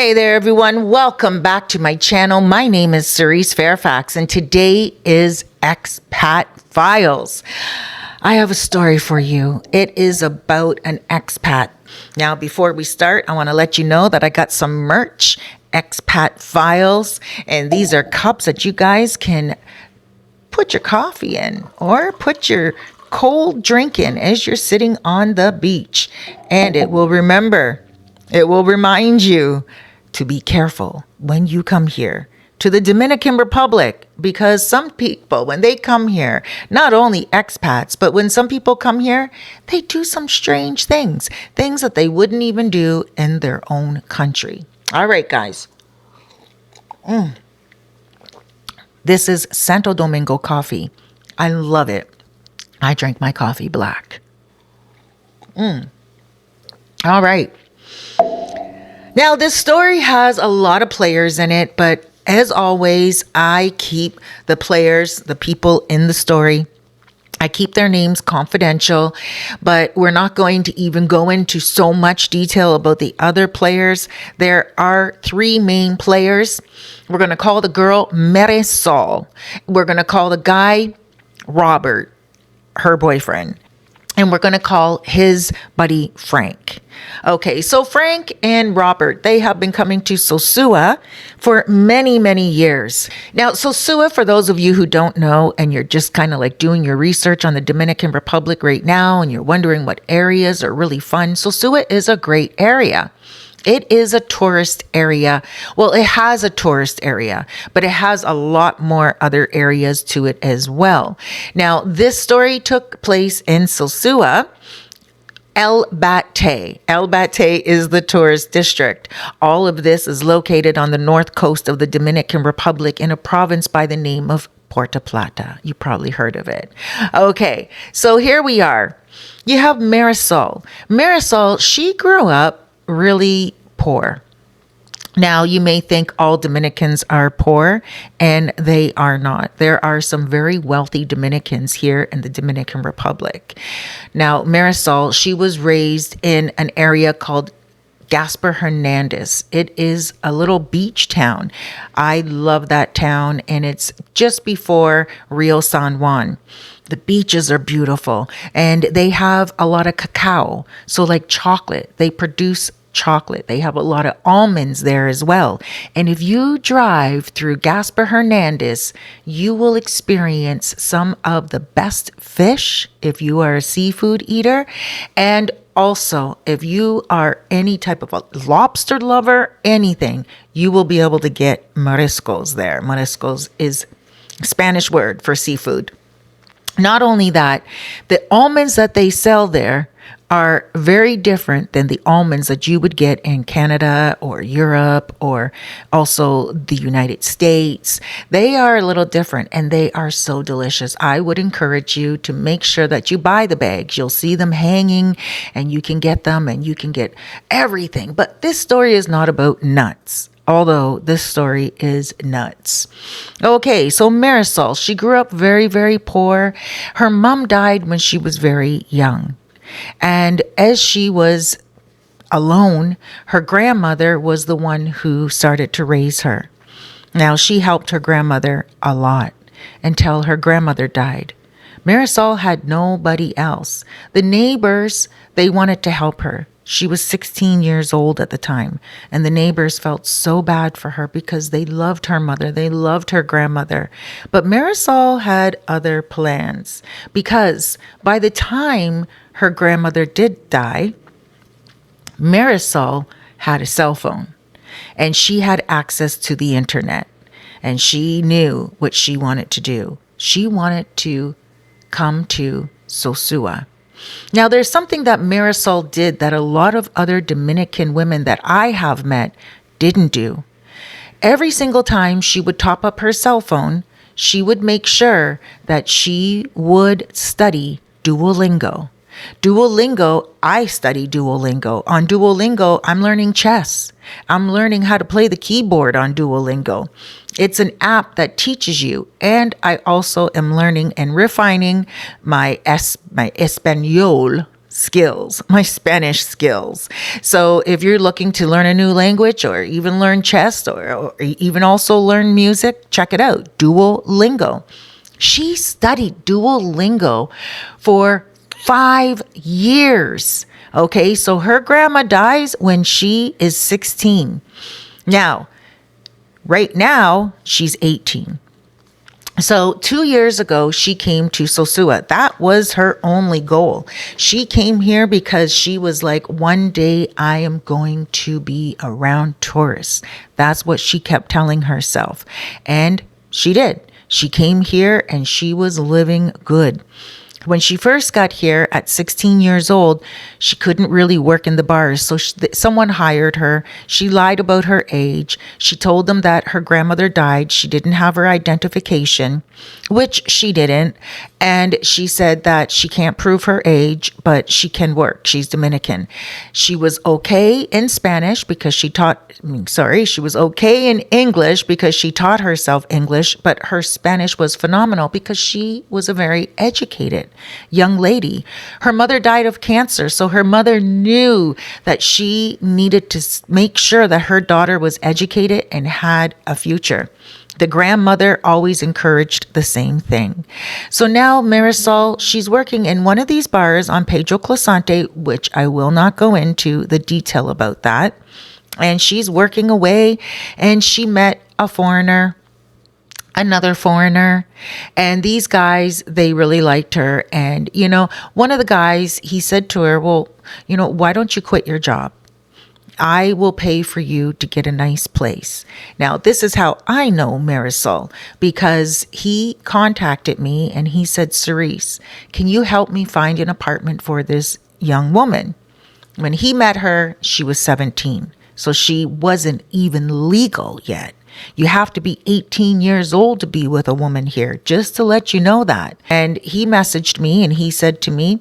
Hey there, everyone. Welcome back to my channel. My name is Cerise Fairfax, and today is Expat Files. I have a story for you. It is about an expat. Now, before we start, I want to let you know that I got some merch, Expat Files, and these are cups that you guys can put your coffee in or put your cold drink in as you're sitting on the beach. And it will remind you to be careful when you come here to the Dominican Republic, because some people, when they come here, not only expats, but when some people come here, they do some strange things that they wouldn't even do in their own country. All right, guys. This is Santo Domingo coffee. I love it. I drink my coffee black. All right. Now, this story has a lot of players in it, but as always, I keep the players, the people in the story, I keep their names confidential, but we're not going to even go into so much detail about the other players. There are three main players. We're going to call the girl Marisol. We're going to call the guy Robert, her boyfriend. And we're going to call his buddy Frank. Okay, so Frank and Robert, they have been coming to Sosua for many, many years. Now, Sosua, for those of you who don't know, and you're just kind of like doing your research on the Dominican Republic right now, and you're wondering what areas are really fun, Sosua is a great area. It is a tourist area. Well, it has a tourist area, but it has a lot more other areas to it as well. Now, this story took place in Sosua, El Batey. El Batey is the tourist district. All of this is located on the north coast of the Dominican Republic in a province by the name of Puerto Plata. You probably heard of it. Okay, so here we are. You have Marisol. Marisol, she grew up really poor. Now, you may think all Dominicans are poor, and they are not. There are some very wealthy Dominicans here in the Dominican Republic. Now, Marisol, she was raised in an area called Gaspar Hernandez. It is a little beach town. I love that town, and it's just before Rio San Juan. The beaches are beautiful, and they have a lot of cacao. So like chocolate, they produce chocolate. They have a lot of almonds there as well. And if you drive through Gaspar Hernandez, you will experience some of the best fish if you are a seafood eater. And also, if you are any type of a lobster lover, anything, you will be able to get mariscos there. Mariscos is a Spanish word for seafood. Not only that, the almonds that they sell there are very different than the almonds that you would get in Canada or Europe or also the United States. They are a little different, and they are so delicious. I would encourage you to make sure that you buy the bags. You'll see them hanging, and you can get them, and you can get everything. But this story is not about nuts, although this story is nuts. Okay, so Marisol, she grew up very, very poor. Her mom died when she was very young. And as she was alone, her grandmother was the one who started to raise her. Now, she helped her grandmother a lot until her grandmother died. Marisol had nobody else. The neighbors, they wanted to help her. She was 16 years old at the time, and the neighbors felt so bad for her because they loved her mother. They loved her grandmother. But Marisol had other plans, because by the time her grandmother did die, Marisol had a cell phone, and she had access to the internet, and she knew what she wanted to do. She wanted to come to Sosua. Now, there's something that Marisol did that a lot of other Dominican women that I have met didn't do. Every single time she would top up her cell phone, she would make sure that she would study Duolingo. I study Duolingo. On Duolingo, I'm learning chess. I'm learning how to play the keyboard on Duolingo. It's an app that teaches you. And I also am learning and refining my Espanol skills, my Spanish skills. So if you're looking to learn a new language or even learn chess or even also learn music, check it out. Duolingo. She studied Duolingo for 5 years. Okay, so her grandma dies when she is 16. Now, right now, she's 18. So 2 years ago, she came to Sosua. That was her only goal. She came here because she was like, one day I am going to be around tourists. That's what she kept telling herself. And she did. She came here and she was living good. When she first got here at 16 years old, she couldn't really work in the bars. So someone hired her. She lied about her age. She told them that her grandmother died. She didn't have her identification, which she didn't. And she said that she can't prove her age, but she can work. She's Dominican. She was okay in Spanish because she was okay in English because she taught herself English, but her Spanish was phenomenal because she was a very educated young lady. Her mother died of cancer, so her mother knew that she needed to make sure that her daughter was educated and had a future. The grandmother always encouraged the same thing. So now Marisol, she's working in one of these bars on Pedro Clasante, which I will not go into the detail about that. And she's working away and she met a foreigner, another foreigner, and these guys, they really liked her. And, one of the guys, he said to her, well, why don't you quit your job? I will pay for you to get a nice place. Now, this is how I know Marisol, because he contacted me and he said, Cerise, can you help me find an apartment for this young woman? When he met her, she was 17. So she wasn't even legal yet. You have to be 18 years old to be with a woman here, just to let you know that. And he messaged me and he said to me,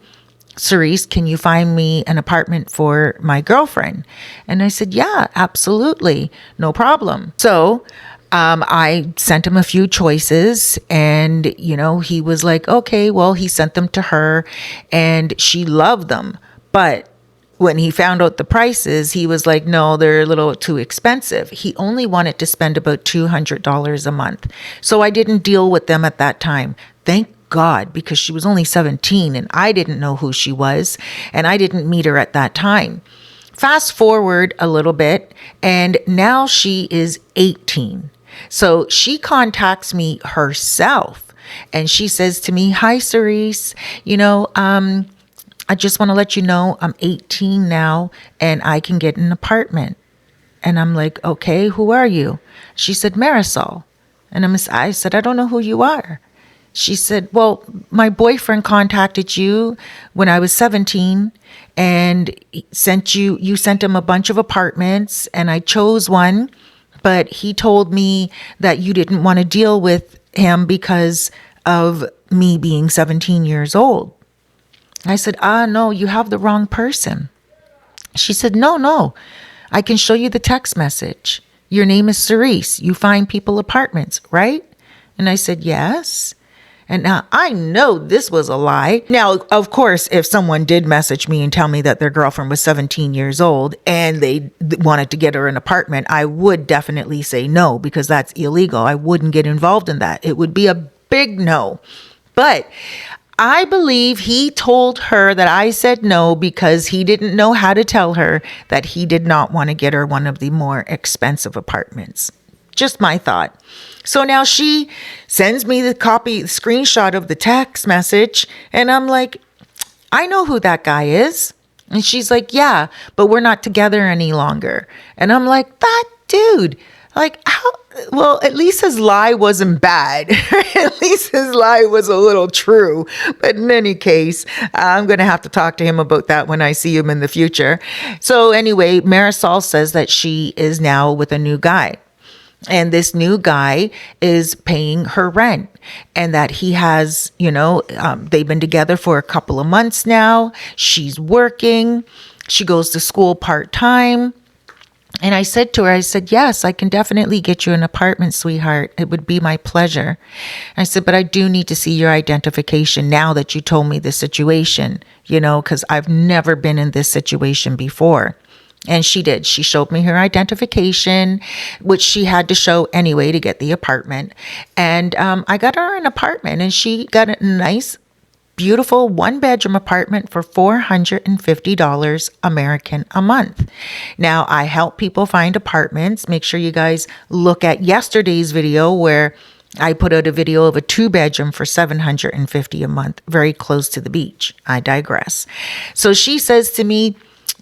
Cerise, can you find me an apartment for my girlfriend? And I said, yeah, absolutely. No problem. So I sent him a few choices and, he was like, okay, well, he sent them to her and she loved them. But when he found out the prices, he was like, no, they're a little too expensive. He only wanted to spend about $200 a month. So I didn't deal with them at that time. Thank God, because she was only 17 and I didn't know who she was and I didn't meet her at that time. Fast forward a little bit and now she is 18. So she contacts me herself and she says to me, hi, Cerise, I just want to let you know I'm 18 now and I can get an apartment. And I'm like, okay, who are you? She said, Marisol. And I said, I don't know who you are. She said, well, my boyfriend contacted you when I was 17 and you sent him a bunch of apartments and I chose one, but he told me that you didn't want to deal with him because of me being 17 years old. I said, no, you have the wrong person. She said, no, I can show you the text message. Your name is Cerise. You find people apartments, right? And I said, yes. And now I know this was a lie. Now, of course, if someone did message me and tell me that their girlfriend was 17 years old and they wanted to get her an apartment, I would definitely say no, because that's illegal. I wouldn't get involved in that. It would be a big no. But I believe he told her that I said no because he didn't know how to tell her that he did not want to get her one of the more expensive apartments. Just my thought. So now she sends me the screenshot of the text message, and I'm like, I know who that guy is. And she's like, yeah, but we're not together any longer. And I'm like, that dude, like, how? Well, at least his lie wasn't bad. At least his lie was a little true. But in any case, I'm going to have to talk to him about that when I see him in the future. So anyway, Marisol says that she is now with a new guy. And this new guy is paying her rent and that he has, they've been together for a couple of months now. She's working. She goes to school part-time. And I said to her, I said, yes, I can definitely get you an apartment, sweetheart. It would be my pleasure. I said, but I do need to see your identification now that you told me the situation, because I've never been in this situation before. And she did. She showed me her identification, which she had to show anyway to get the apartment. And I got her an apartment, and she got a nice, beautiful 1-bedroom apartment for $450 American a month. Now, I help people find apartments. Make sure you guys look at yesterday's video where I put out a video of a 2-bedroom for $750 a month, very close to the beach. I digress. So she says to me,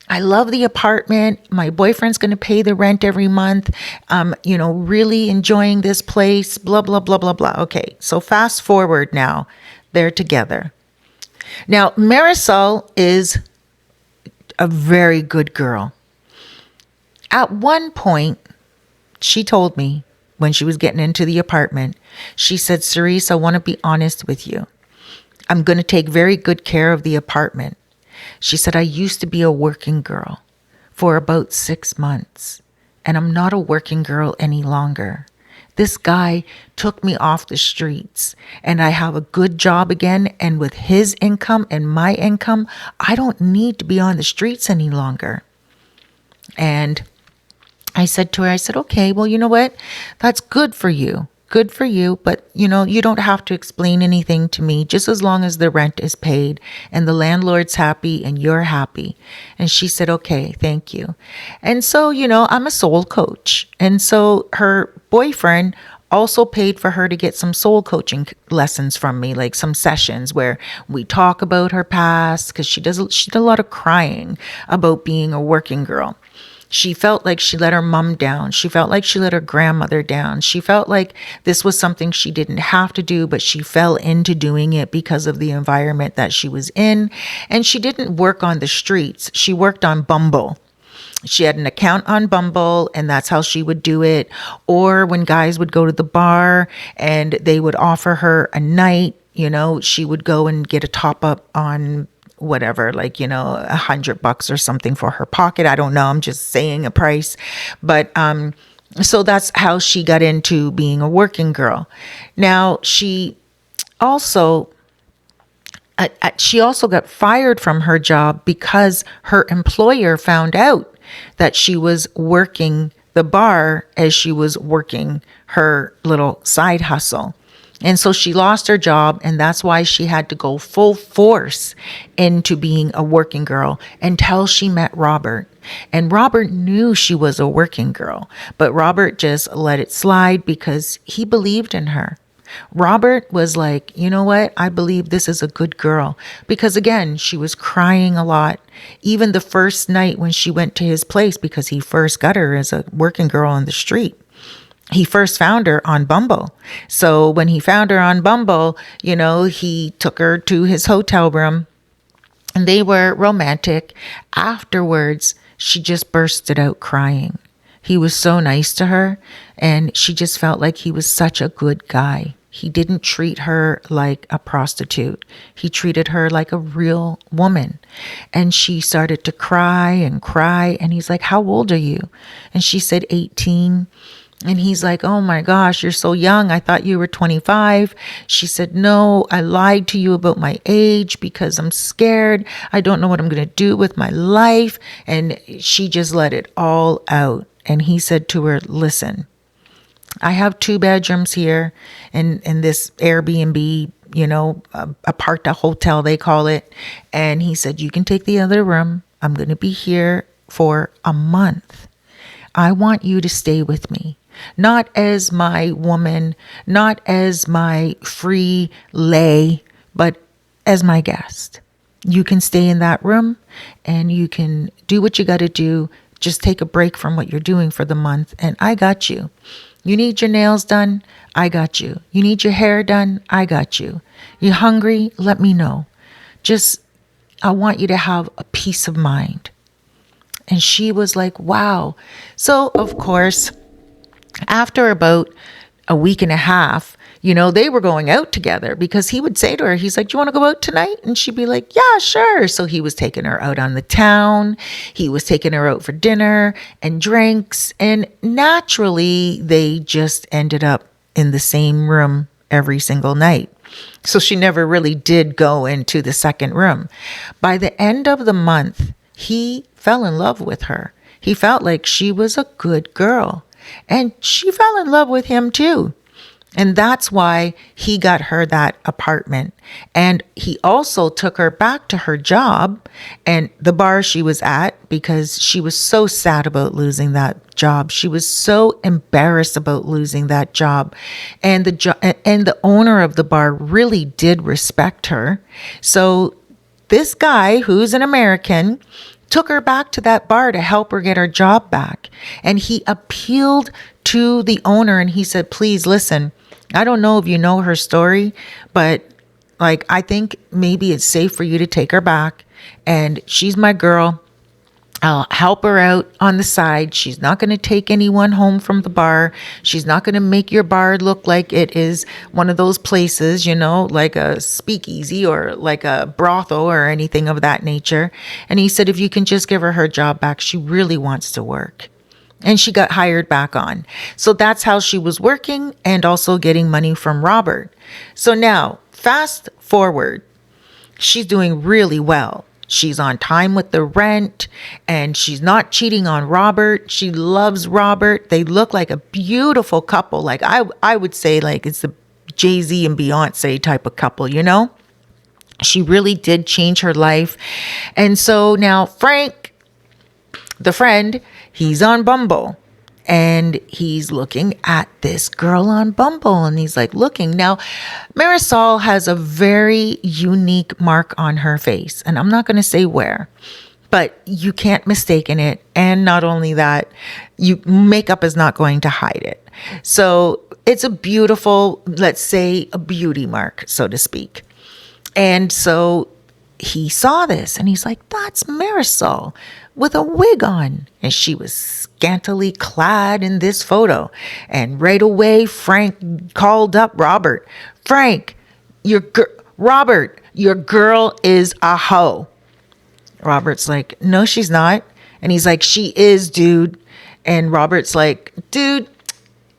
I love the apartment. My boyfriend's going to pay the rent every month. Really enjoying this place, blah, blah, blah, blah, blah. Okay, so fast forward now. They're together. Now, Marisol is a very good girl. At one point, she told me when she was getting into the apartment, she said, Cerise, I want to be honest with you. I'm going to take very good care of the apartment. She said, I used to be a working girl for about 6 months, and I'm not a working girl any longer. This guy took me off the streets, and I have a good job again. And with his income and my income, I don't need to be on the streets any longer. And I said to her, okay, well, you know what? That's good for you. Good for you. But, you don't have to explain anything to me, just as long as the rent is paid and the landlord's happy and you're happy. And she said, okay, thank you. And so, I'm a soul coach. And so her boyfriend also paid for her to get some soul coaching lessons from me, like some sessions where we talk about her past, because she did a lot of crying about being a working girl. She felt like she let her mom down. She felt like she let her grandmother down. She felt like this was something she didn't have to do, but she fell into doing it because of the environment that she was in. And she didn't work on the streets. She worked on Bumble. She had an account on Bumble, and that's how she would do it. Or when guys would go to the bar and they would offer her a night, she would go and get a top up on whatever, like, $100 or something for her pocket. I don't know. I'm just saying a price. But so that's how she got into being a working girl. Now, she also got fired from her job because her employer found out that she was working the bar as she was working her little side hustle. And so she lost her job, and that's why she had to go full force into being a working girl until she met Robert. And Robert knew she was a working girl, but Robert just let it slide because he believed in her. Robert was like, you know what? I believe this is a good girl. Because again, she was crying a lot. Even the first night when she went to his place, because he first got her as a working girl on the street. He first found her on Bumble. So when he found her on Bumble, he took her to his hotel room and they were romantic. Afterwards, she just bursted out crying. He was so nice to her and she just felt like he was such a good guy. He didn't treat her like a prostitute. He treated her like a real woman. And she started to cry. And he's like, how old are you? And she said 18. And he's like, oh my gosh, you're so young. I thought you were 25. She said, no, I lied to you about my age because I'm scared. I don't know what I'm going to do with my life. And she just let it all out. And he said to her, listen, I have 2 bedrooms here in this Airbnb, aparta hotel, they call it. And he said, you can take the other room. I'm going to be here for a month. I want you to stay with me. Not as my woman, not as my free lay, but as my guest. You can stay in that room and you can do what you got to do. Just take a break from what you're doing for the month and I got you. You need your nails done? I got you. You need your hair done? I got you. You hungry? Let me know. I want you to have a peace of mind. And she was like, wow. So, of course, after about a week and a half, they were going out together, because he would say to her, he's like, do you want to go out tonight? And she'd be like, yeah, sure. So he was taking her out on the town. He was taking her out for dinner and drinks. And naturally, they just ended up in the same room every single night. So she never really did go into the second room. By the end of the month, he fell in love with her. He felt like she was a good girl, and she fell in love with him too. And that's why he got her that apartment. And he also took her back to her job and the bar she was at, because she was so sad about losing that job. She was so embarrassed about losing that job. And the owner of the bar really did respect her. So this guy, who's an American, took her back to that bar to help her get her job back. And he appealed to the owner and he said, please listen, I don't know if you know her story, but I think maybe it's safe for you to take her back. And she's my girl. I'll help her out on the side. She's not going to take anyone home from the bar. She's not going to make your bar look like it is one of those places, like a speakeasy or like a brothel or anything of that nature. And he said, if you can just give her job back, she really wants to work. And she got hired back on. So that's how she was working and also getting money from Robert. So now, fast forward, she's doing really well. She's on time with the rent and she's not cheating on Robert. She loves Robert. They look like a beautiful couple. I would say it's the Jay-Z and Beyonce type of couple, She really did change her life. And so now Frank, the friend, he's on Bumble and he's looking at this girl on Bumble and he's looking. Now, Marisol has a very unique mark on her face, and I'm not going to say where, but you can't mistake it. And not only that, makeup is not going to hide it. So it's a beautiful, let's say a beauty mark, so to speak. And so he saw this and he's like, that's Marisol with a wig on. And she was scantily clad in this photo. And right away, Frank called up Robert. Frank, Robert, your girl is a hoe. Robert's like, no, she's not. And he's like, she is, dude. And Robert's like, dude,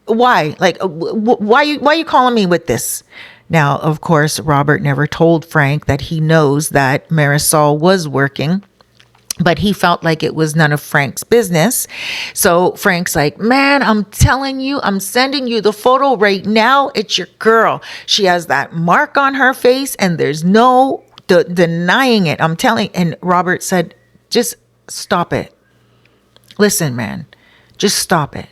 why? Why you calling me with this? Now, of course, Robert never told Frank that he knows that Marisol was working, but he felt like it was none of Frank's business. So Frank's like, man, I'm telling you, I'm sending you the photo right now. It's your girl. She has that mark on her face and there's no denying it. I'm telling. And Robert said, just stop it. Listen, man, just stop it.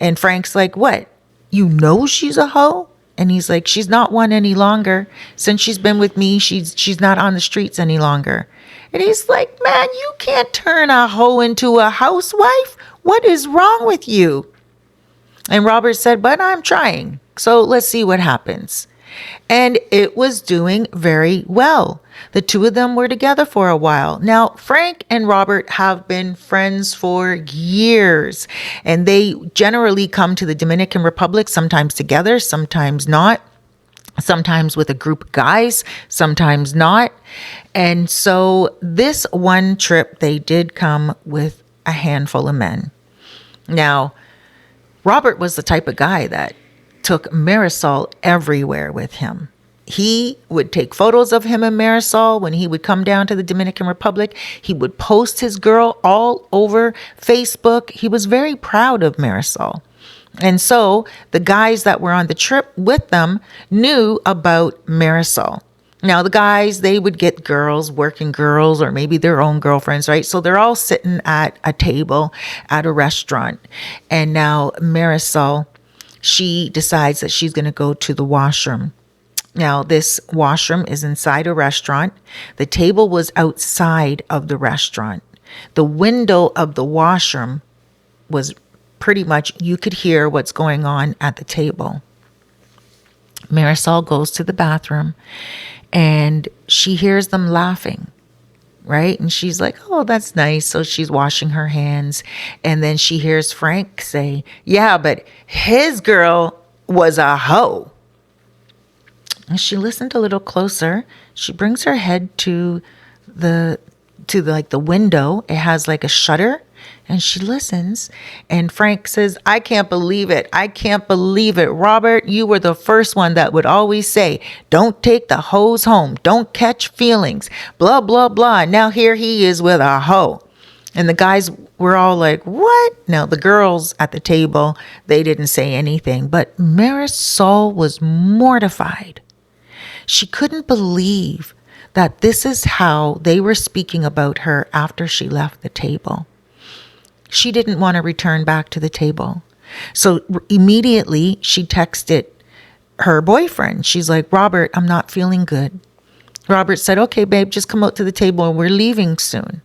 And Frank's like, what? You know she's a hoe? And he's like, she's not one any longer. Since she's been with me, she's not on the streets any longer. And he's like, man, you can't turn a hoe into a housewife. What is wrong with you? And Robert said, but I'm trying. So let's see what happens. And it was doing very well. The two of them were together for a while. Now, Frank and Robert have been friends for years, and they generally come to the Dominican Republic, sometimes together, sometimes not, sometimes with a group of guys, sometimes not. And so this one trip, they did come with a handful of men. Now, Robert was the type of guy that took Marisol everywhere with him. He would take photos of him and Marisol when he would come down to the Dominican Republic. He would post his girl all over Facebook. He was very proud of Marisol. And so the guys that were on the trip with them knew about Marisol. Now, the guys, they would get girls, working girls, or maybe their own girlfriends, right? So they're all sitting at a table at a restaurant. And now Marisol, she decides that she's going to go to the washroom. Now, this washroom is inside a restaurant. The table was outside of the restaurant. The window of the washroom was pretty much, you could hear what's going on at the table. Marisol goes to the bathroom and she hears them laughing, right? And she's like, oh, that's nice. So she's washing her hands. And then she hears Frank say, yeah, but his girl was a hoe. And she listened a little closer. She brings her head to the window. It has like a shutter. And she listens, and Frank says, I can't believe it. I can't believe it. Robert, you were the first one that would always say, don't take the hoes home. Don't catch feelings. Blah, blah, blah. Now here he is with a hoe. And the guys were all like, what? Now, the girls at the table, they didn't say anything. But Marisol was mortified. She couldn't believe that this is how they were speaking about her after she left the table. She didn't want to return back to the table. So immediately she texted her boyfriend. She's like, Robert, I'm not feeling good. Robert said, okay, babe, just come out to the table and we're leaving soon.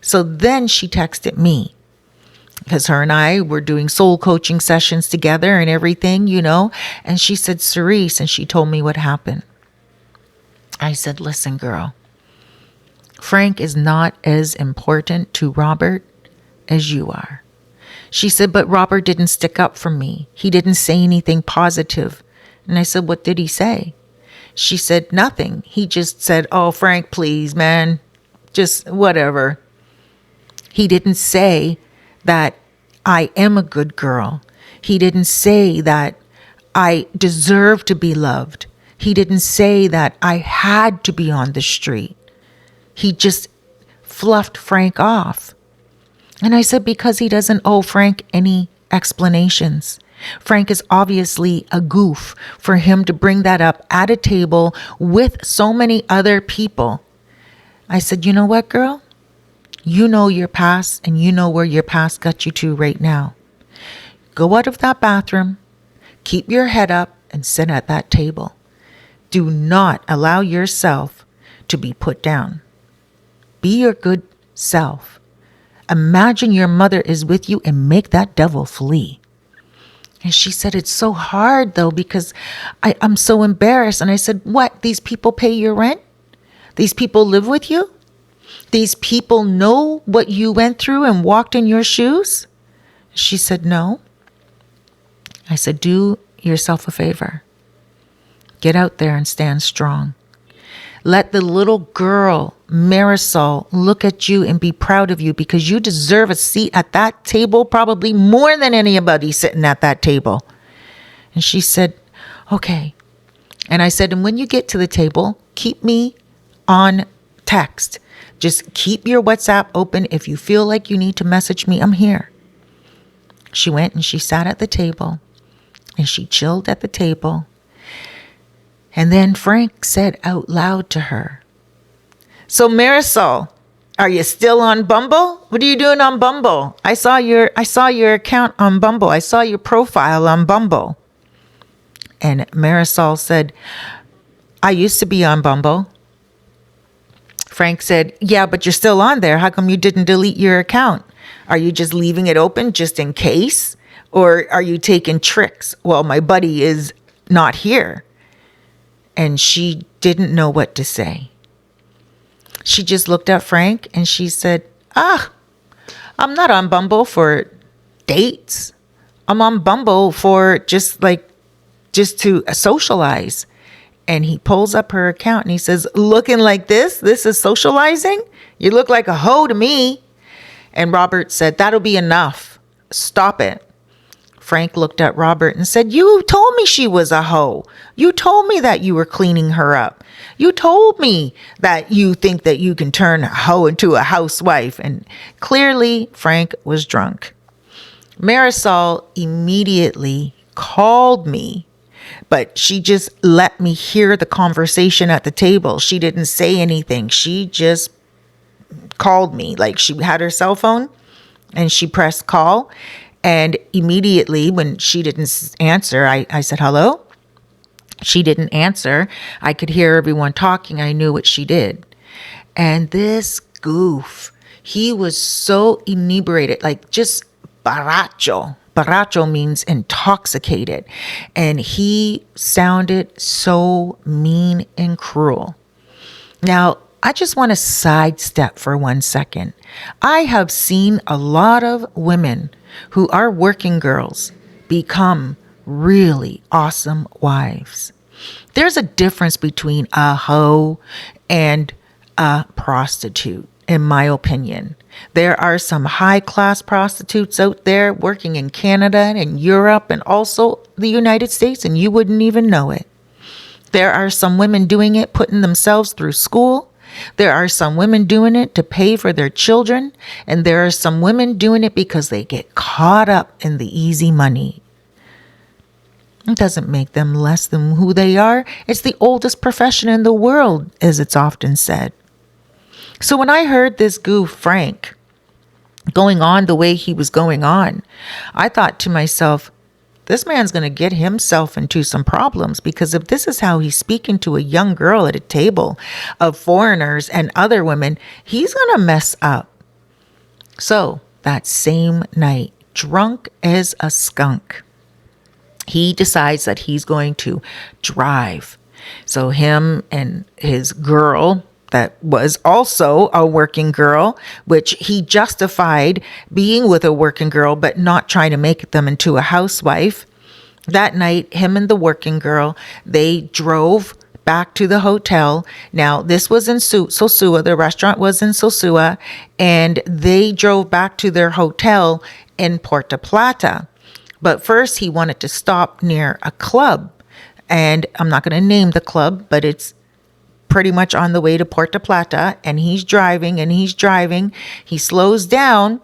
So then she texted me, because her and I were doing soul coaching sessions together and everything, and she said, Cerise, and she told me what happened. I said, listen, girl, Frank is not as important to Robert as you are. She said, but Robert didn't stick up for me. He didn't say anything positive. And I said, what did he say? She said, nothing. He just said, oh, Frank, please, man, just whatever. He didn't say that I am a good girl. He didn't say that I deserve to be loved. He didn't say that I had to be on the street. He just fluffed Frank off. And I said, because he doesn't owe Frank any explanations. Frank is obviously a goof for him to bring that up at a table with so many other people. I said, you know what, girl? You know your past, and you know where your past got you to right now. Go out of that bathroom, keep your head up, and sit at that table. Do not allow yourself to be put down. Be your good self. Imagine your mother is with you and make that devil flee. And she said, it's so hard though, because I'm so embarrassed. And I said, what? These people pay your rent? These people live with you? These people know what you went through and walked in your shoes? She said, no. I said, do yourself a favor. Get out there and stand strong. Let the little girl, Marisol, look at you and be proud of you, because you deserve a seat at that table probably more than anybody sitting at that table. And she said, okay. And I said, and when you get to the table, keep me on text. Just keep your WhatsApp open. If you feel like you need to message me, I'm here. She went and she sat at the table and she chilled at the table. And then Frank said out loud to her, so Marisol, are you still on Bumble? What are you doing on Bumble? I saw your account on Bumble. I saw your profile on Bumble. And Marisol said, I used to be on Bumble. Frank said, yeah, but you're still on there. How come you didn't delete your account? Are you just leaving it open just in case? Or are you taking tricks? Well, my buddy is not here. And she didn't know what to say. She just looked at Frank and she said, I'm not on Bumble for dates. I'm on Bumble for just to socialize. And he pulls up her account and he says, looking like this is socializing? You look like a hoe to me. And Robert said, that'll be enough. Stop it. Frank looked at Robert and said, you told me she was a hoe. You told me that you were cleaning her up. You told me that you think that you can turn a hoe into a housewife. And clearly Frank was drunk. Marisol immediately called me, but she just let me hear the conversation at the table. She didn't say anything. She just called me. Like, she had her cell phone and she pressed call. And immediately when she didn't answer, I said, hello? She didn't answer. I could hear everyone talking. I knew what she did. And this goof, he was so inebriated, like just borracho. Borracho means intoxicated. And he sounded so mean and cruel. Now, I just want to sidestep for 1 second. I have seen a lot of women who are working girls become really awesome wives. There's a difference between a hoe and a prostitute, in my opinion. There are some high-class prostitutes out there working in Canada and Europe and also the United States, and you wouldn't even know it. There are some women doing it, putting themselves through school. There are some women doing it to pay for their children. And there are some women doing it because they get caught up in the easy money. It doesn't make them less than who they are. It's the oldest profession in the world, as it's often said. So when I heard this goof, Frank, going on the way he was going on, I thought to myself, this man's going to get himself into some problems, because if this is how he's speaking to a young girl at a table of foreigners and other women, he's going to mess up. So that same night, drunk as a skunk, he decides that he's going to drive. So him and his girl, that was also a working girl, which he justified being with a working girl, but not trying to make them into a housewife. That night, him and the working girl, they drove back to the hotel. Now, this was in Sosua. The restaurant was in Sosua, and they drove back to their hotel in Puerto Plata. But first, he wanted to stop near a club, and I'm not going to name the club, but it's pretty much on the way to Puerto Plata, and he's driving. He slows down,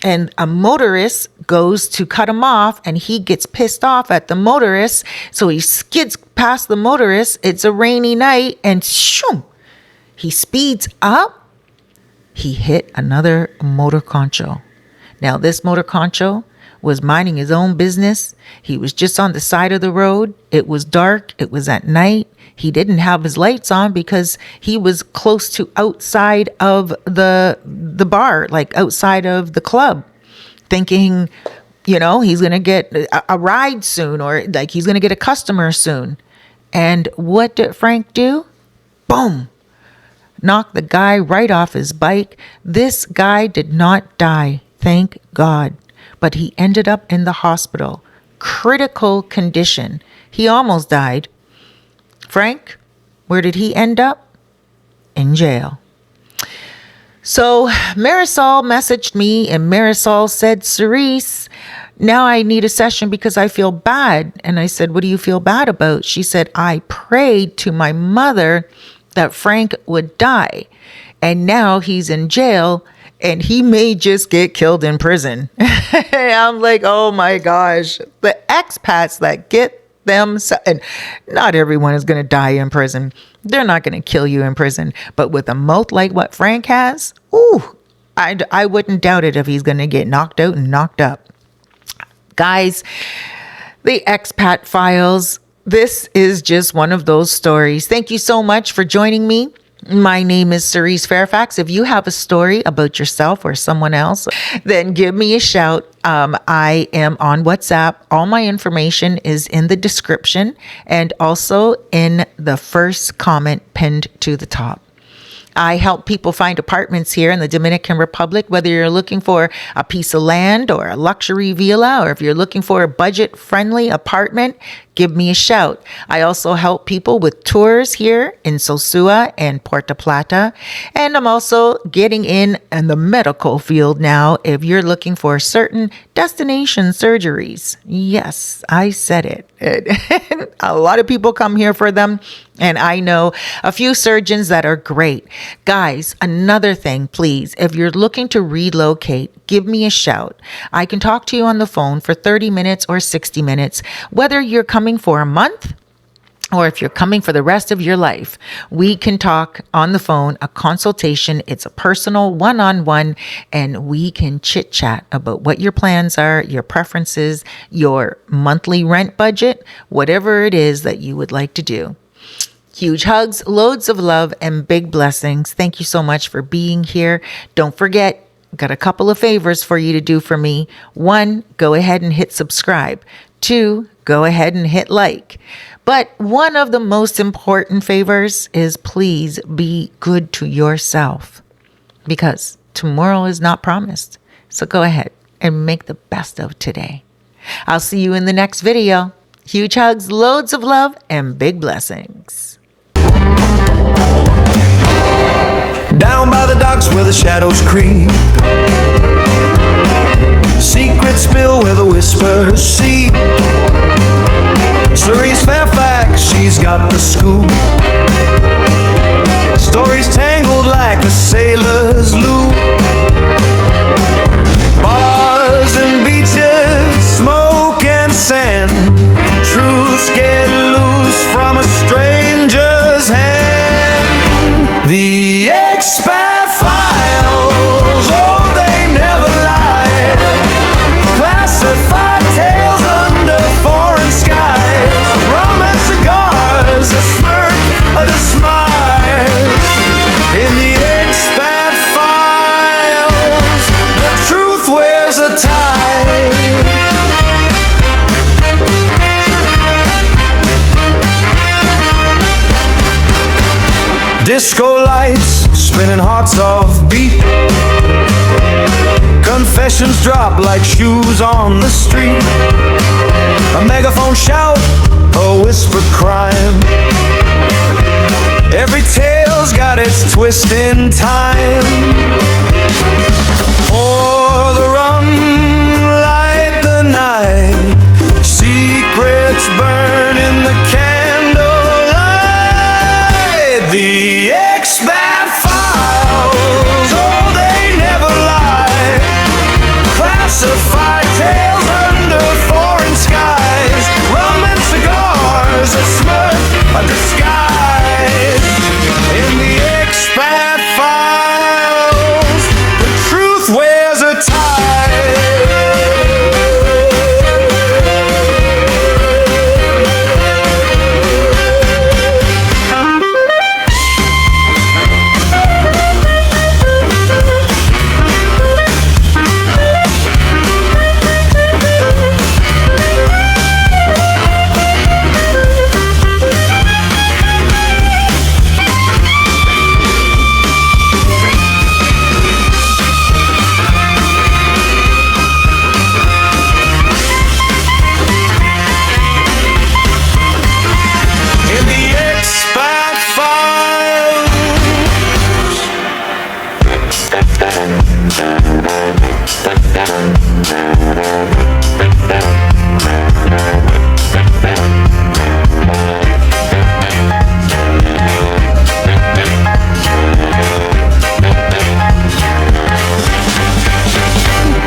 and a motorist goes to cut him off, and he gets pissed off at the motorist, so he skids past the motorist. It's a rainy night, and shoom, he speeds up. He hit another motor concho. Now, this motor concho was minding his own business. He was just on the side of the road. It was dark. It was at night. He didn't have his lights on because he was close to outside of the bar, like outside of the club, thinking, he's going to get a ride soon, or like he's going to get a customer soon. And what did Frank do? Boom. Knocked the guy right off his bike. This guy did not die, thank God. But he ended up in the hospital. Critical condition. He almost died. Frank, where did he end up? In jail. So Marisol messaged me, and Marisol said, Cerise, now I need a session because I feel bad. And I said, what do you feel bad about? She said, I prayed to my mother that Frank would die, and now he's in jail, and he may just get killed in prison. I'm like, oh my gosh, the expats that get them, and not everyone is going to die in prison. They're not going to kill you in prison. But with a mouth like what Frank has, I wouldn't doubt it if he's going to get knocked out and knocked up. Guys, the expat files. This is just one of those stories. Thank you so much for joining me. My name is Cerise Fairfax. If you have a story about yourself or someone else, then give me a shout. I am on WhatsApp. All my information is in the description and also in the first comment pinned to the top. I help people find apartments here in the Dominican Republic, whether you're looking for a piece of land or a luxury villa, or if you're looking for a budget-friendly apartment, give me a shout. I also help people with tours here in Sosua and Puerto Plata. And I'm also getting in the medical field now if you're looking for certain destination surgeries. Yes, I said it. A lot of people come here for them. And I know a few surgeons that are great. Guys, another thing, please, if you're looking to relocate, give me a shout. I can talk to you on the phone for 30 minutes or 60 minutes, whether you're coming for a month or if you're coming for the rest of your life. We can talk on the phone, a consultation. It's a personal one-on-one, and we can chit chat about what your plans are, your preferences, your monthly rent budget, whatever it is that you would like to do. Huge hugs, loads of love, and big blessings. Thank you so much for being here. Don't forget, I've got a couple of favors for you to do for me. 1, go ahead and hit subscribe. 2, go ahead and hit like. But one of the most important favors is please be good to yourself, because tomorrow is not promised. So go ahead and make the best of today. I'll see you in the next video. Huge hugs, loads of love, and big blessings. Down by the docks where the shadows creep, secrets spill where the whispers seep. Cerise, Fairfax, she's got the scoop. Stories tangled like a sailor's loop. Bars and beaches, smoke and sand. Truths get loose from a stranger's hand. The expat files, oh, they never lie. Classified tales under foreign skies. Rum and cigars, a smirk, a smile. In the expat files, the truth wears a tie. Disco lights, spinning hearts off beat. Confessions drop like shoes on the street. A megaphone shout, a whisper crime. Every tale's got its twist in time. Pour the rum, light the night. Secrets burn in the candlelight. The expat files, oh, they never lie. Classified tales under foreign skies. Rum and cigars, a smirk, a disguise. In the expat files, the truth wears a tie.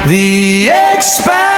The expat